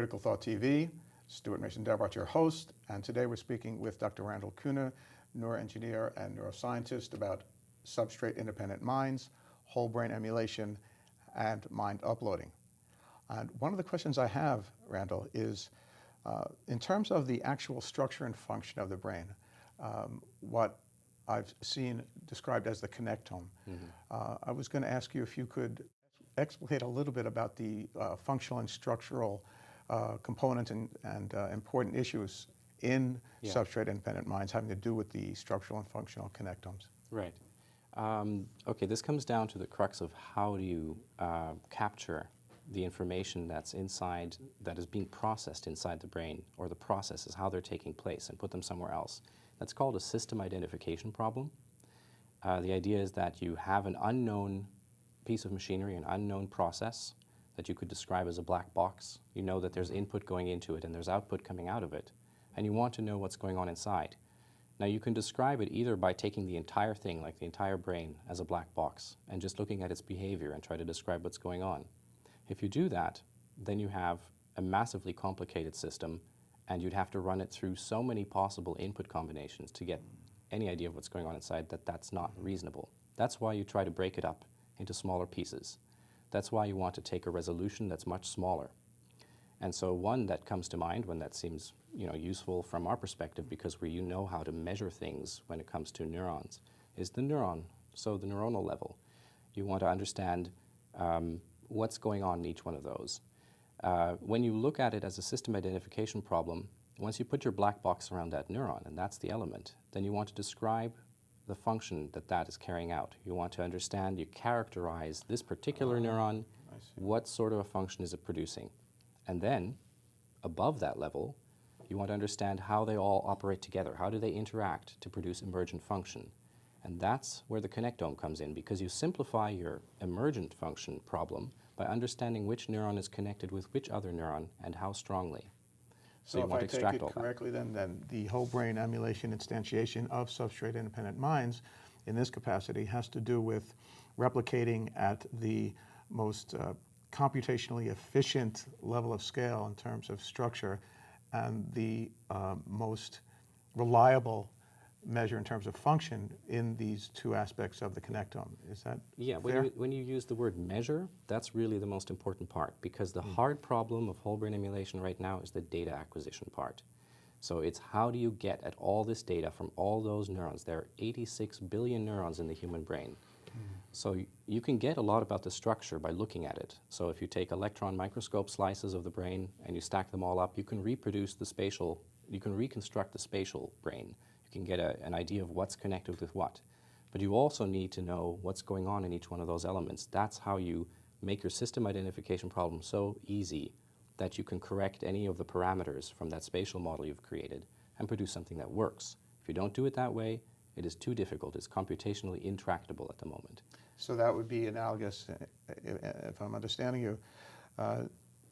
Critical Thought TV. Stuart Mason Dambrot, your host, and today we're speaking with Dr. Randal Koene, neuroengineer and neuroscientist, about Substrate Independent Minds, Whole Brain Emulation, and mind uploading. And one of the questions I have, Randal, is in terms of the actual structure and function of the brain, what I've seen described as the connectome. I was going to ask you if you could explicate a little bit about the functional and structural components and important issues in substrate independent minds having to do with the structural and functional connectomes. Right. Okay, this comes down to the crux of how do you capture the information that's inside, that is being processed inside the brain, or the processes, how they're taking place, and put them somewhere else. That's called a system identification problem. The idea is that you have an unknown piece of machinery, an unknown process that you could describe as a black box. You know that there's input going into it and there's output coming out of it, and you want to know what's going on inside. Now you can describe it either by taking the entire thing, like the entire brain, as a black box and just looking at its behavior and try to describe what's going on. If you do that, then you have a massively complicated system, and you'd have to run it through so many possible input combinations to get any idea of what's going on inside that's not reasonable. That's why you try to break it up into smaller pieces. That's why you want to take a resolution that's much smaller. And so one that comes to mind, one that seems useful from our perspective, because you know how to measure things when it comes to neurons, is the neuron, so the neuronal level. You want to understand what's going on in each one of those. When you look at it as a system identification problem, once you put your black box around that neuron, and that's the element, then you want to describe the function that is carrying out. You want to understand, you characterize this particular neuron, what sort of a function is it producing. And then, above that level, you want to understand how they all operate together. How do they interact to produce emergent function? And that's where the connectome comes in, because you simplify your emergent function problem by understanding which neuron is connected with which other neuron and how strongly. So if I take it correctly, then the whole brain emulation instantiation of substrate independent minds in this capacity has to do with replicating at the most computationally efficient level of scale in terms of structure, and the most reliable measure in terms of function in these two aspects of the connectome. Is that fair? When you use the word measure, that's really the most important part, because the hard problem of whole brain emulation right now is the data acquisition part. So it's how do you get at all this data from all those neurons. There are 86 billion neurons in the human brain. So you can get a lot about the structure by looking at it. So if you take electron microscope slices of the brain and you stack them all up, you can reproduce the spatial, you can reconstruct the spatial brain. You can get an idea of what's connected with what. But you also need to know what's going on in each one of those elements. That's how you make your system identification problem so easy that you can correct any of the parameters from that spatial model you've created and produce something that works. If you don't do it that way, it is too difficult. It's computationally intractable at the moment. So that would be analogous, if I'm understanding you,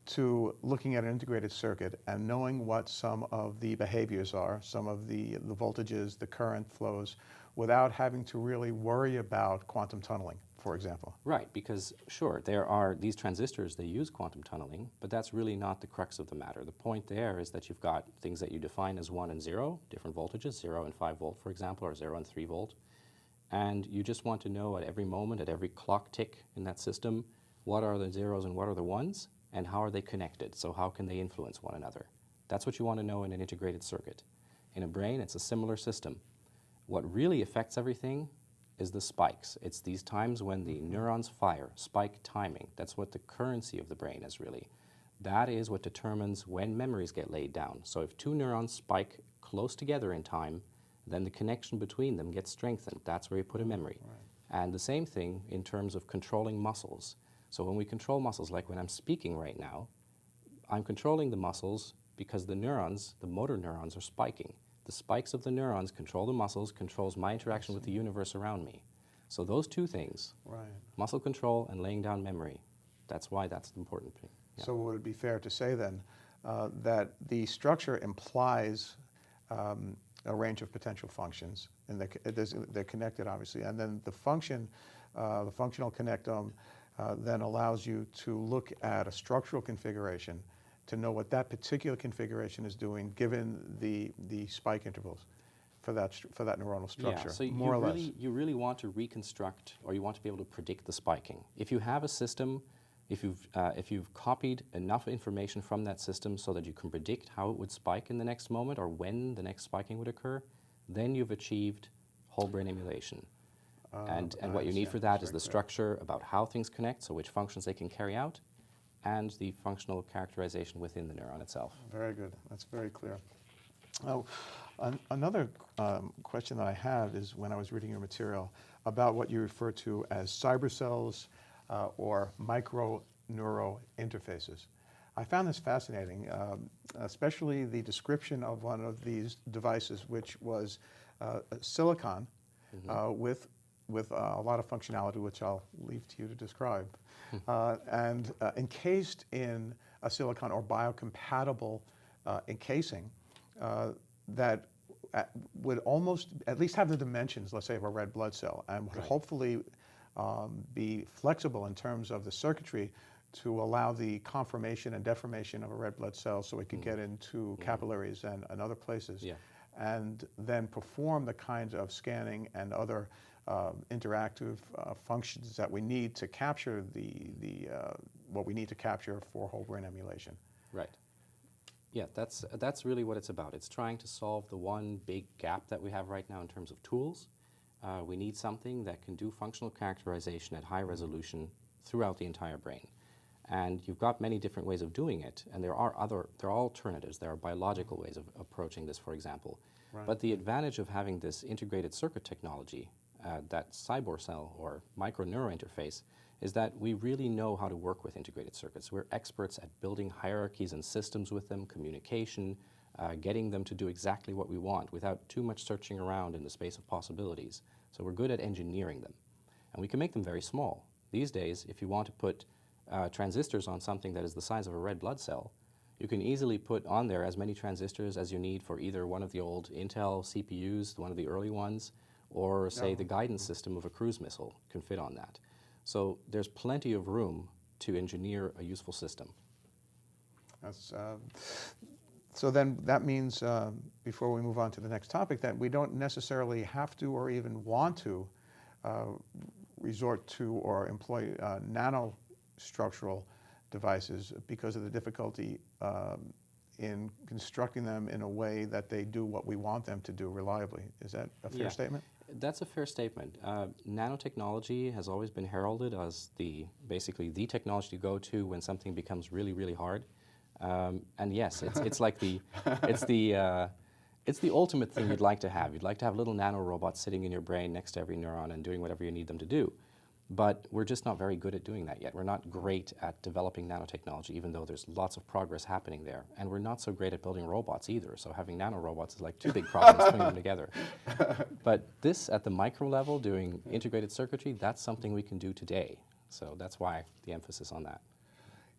to looking at an integrated circuit and knowing what some of the behaviors are, some of the voltages, the current flows, without having to really worry about quantum tunneling, for example. Right, because sure, there are these transistors, they use quantum tunneling, but that's really not the crux of the matter. The point there is that you've got things that you define as 1 and 0, different voltages, 0 and 5 volt, for example, or 0 and 3 volt. And you just want to know at every moment, at every clock tick in that system, what are the zeros and what are the ones, and how are they connected? So how can they influence one another? That's what you want to know in an integrated circuit. In a brain, it's a similar system. What really affects everything is the spikes. It's these times when the neurons fire, spike timing. That's what the currency of the brain is really. That is what determines when memories get laid down. So if two neurons spike close together in time, then the connection between them gets strengthened. That's where you put a memory. Right. And the same thing in terms of controlling muscles. So when we control muscles, like when I'm speaking right now, I'm controlling the muscles because the neurons, the motor neurons, are spiking. The spikes of the neurons control the muscles, controls my interaction with the universe around me. So those two things, muscle control and laying down memory, that's why that's the important thing. Yeah. So would it be fair to say then that the structure implies a range of potential functions, and they're connected obviously, and then the function, the functional connectome then allows you to look at a structural configuration to know what that particular configuration is doing given the spike intervals for that neuronal structure, Yeah, so more or less. you really want to reconstruct, or you want to be able to predict the spiking. If you have a system, if you've copied enough information from that system so that you can predict how it would spike in the next moment or when the next spiking would occur, then you've achieved whole brain emulation. And what you need for that is the structure about how things connect, so which functions they can carry out, and the functional characterization within the neuron itself. Very good. That's very clear. Now, another question that I have is when I was reading your material about what you refer to as cybercells or micro-neuro interfaces. I found this fascinating, especially the description of one of these devices, which was silicon with a lot of functionality, which I'll leave to you to describe, and encased in a silicon or biocompatible encasing that would almost at least have the dimensions, let's say, of a red blood cell, and would hopefully be flexible in terms of the circuitry to allow the conformation and deformation of a red blood cell so it could get into capillaries and other places, and then perform the kinds of scanning and other interactive functions that we need to capture what we need to capture for whole brain emulation. Right. Yeah, that's really what it's about. It's trying to solve the one big gap that we have right now in terms of tools. We need something that can do functional characterization at high resolution throughout the entire brain. And you've got many different ways of doing it, and there are alternatives. There are biological ways of approaching this, for example. Right. But the advantage of having this integrated circuit technology, that cyber cell or micro-neuro interface, is that we really know how to work with integrated circuits. We're experts at building hierarchies and systems with them, communication, getting them to do exactly what we want without too much searching around in the space of possibilities. So we're good at engineering them. And we can make them very small. These days, if you want to put transistors on something that is the size of a red blood cell, you can easily put on there as many transistors as you need for either one of the old Intel CPUs, one of the early ones, or say the guidance system of a cruise missile can fit on that. So there's plenty of room to engineer a useful system. So then that means, before we move on to the next topic, that we don't necessarily have to or even want to resort to or employ nanostructural devices because of the difficulty in constructing them in a way that they do what we want them to do reliably. Is that a fair statement? That's a fair statement. Nanotechnology has always been heralded as basically the technology to go to when something becomes really, really hard. And yes, it's like it's the ultimate thing you'd like to have. You'd like to have little nanorobots sitting in your brain next to every neuron and doing whatever you need them to do. But we're just not very good at doing that yet. We're not great at developing nanotechnology, even though there's lots of progress happening there. And we're not so great at building robots either. So having nanorobots is like two big problems putting them together. But this, at the micro level, doing integrated circuitry, that's something we can do today. So that's why the emphasis on that.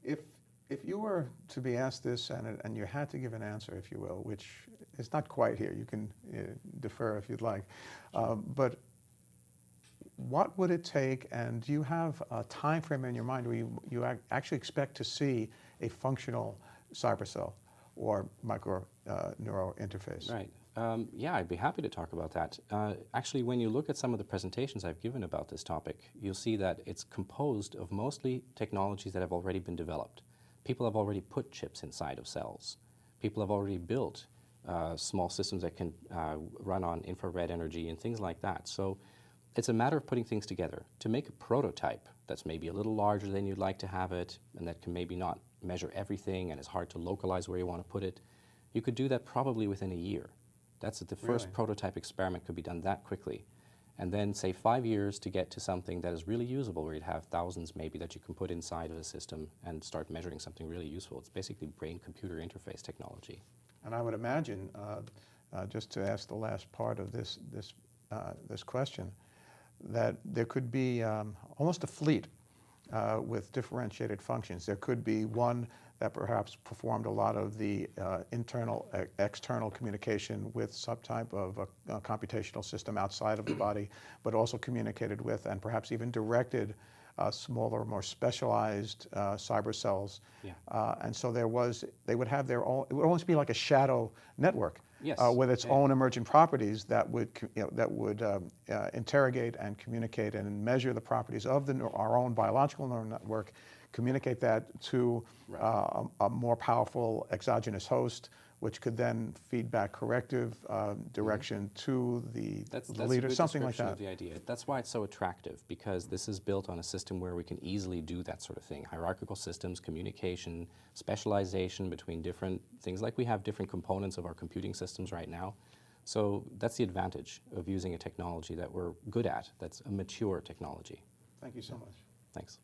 If you were to be asked this and you had to give an answer, if you will, which is not quite here, you can defer if you'd like, but what would it take, and do you have a time frame in your mind where you actually expect to see a functional cybercell or micro-neuro interface? Right. Yeah, I'd be happy to talk about that. Actually, when you look at some of the presentations I've given about this topic, you'll see that it's composed of mostly technologies that have already been developed. People have already put chips inside of cells. People have already built small systems that can run on infrared energy and things like that. So it's a matter of putting things together. To make a prototype that's maybe a little larger than you'd like to have it, and that can maybe not measure everything and is hard to localize where you want to put it, you could do that probably within a year. That's the first prototype experiment could be done that quickly. And then, say, 5 years to get to something that is really usable, where you'd have thousands maybe that you can put inside of a system and start measuring something really useful. It's basically brain-computer interface technology. And I would imagine, just to ask the last part of this question, that there could be almost a fleet with differentiated functions. There could be one that perhaps performed a lot of the internal, external communication with some type of a computational system outside of the body, but also communicated with and perhaps even directed smaller, more specialized cyber cells. Yeah. And so they would have their own, it would almost be like a shadow network. Yes. With its Yeah. own emergent properties that would, interrogate and communicate and measure the properties of our own biological neural network, communicate that to a more powerful exogenous host, which could then feed back corrective direction to the leader, something like that. Of the idea. That's why it's so attractive, because this is built on a system where we can easily do that sort of thing. Hierarchical systems, communication, specialization between different things, like we have different components of our computing systems right now. So that's the advantage of using a technology that we're good at, that's a mature technology. Thank you so much. Thanks.